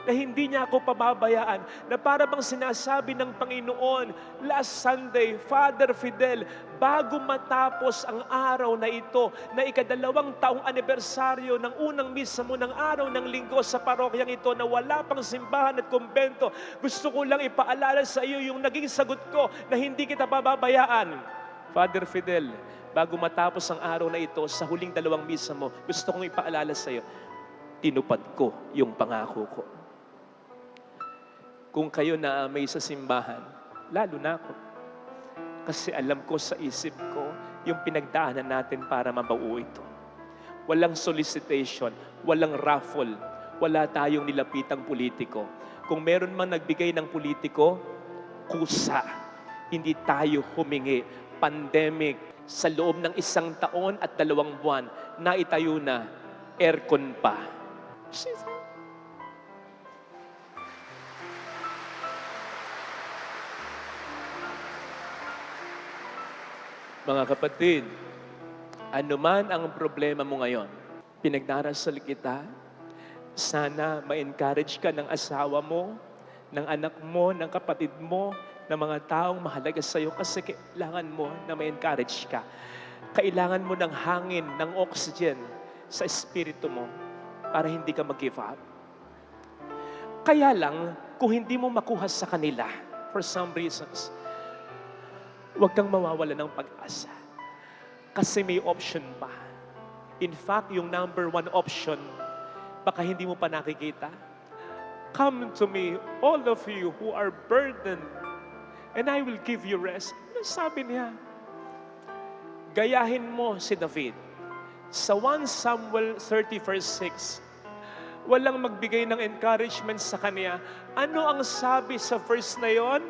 na hindi niya ako pababayaan, na para bang sinasabi ng Panginoon last Sunday, Father Fidel, bago matapos ang araw na ito, na ikadalawang taong anibersaryo ng unang misa mo ng araw ng linggo sa parokyang ito na wala pang simbahan at kumbento, gusto ko lang ipaalala sa iyo yung naging sagot ko na hindi kita pababayaan. Father Fidel, bago matapos ang araw na ito, sa huling dalawang misa mo, gusto kong ipaalala sa iyo, tinupad ko yung pangako ko. Kung kayo na may sa simbahan, lalo na ako. Kasi alam ko sa isip ko yung pinagdaanan natin para mabuo ito. Walang solicitation, walang raffle, wala tayong nilapitang politiko. Kung meron man nagbigay ng politiko, kusa. Hindi tayo humingi. Pandemic, sa loob ng 1 taon at 2 buwan, naitayo na, aircon pa. Mga kapatid, anuman ang problema mo ngayon, pinagdarasal kita, sana ma-encourage ka ng asawa mo, ng anak mo, ng kapatid mo, ng mga taong mahalaga sa iyo kasi kailangan mo na ma-encourage ka. Kailangan mo ng hangin, ng oxygen sa espiritu mo para hindi ka mag-give up. Kaya lang, kung hindi mo makuha sa kanila, for some reasons, huwag kang mawawala ng pag-asa. Kasi may option pa. In fact, yung number 1 option, baka hindi mo pa nakikita. Come to me, all of you who are burdened, and I will give you rest. Ano sabi niya? Gayahin mo si David. Sa 1 Samuel 30 verse 6, walang magbigay ng encouragement sa kanya. Ano ang sabi sa verse na yon?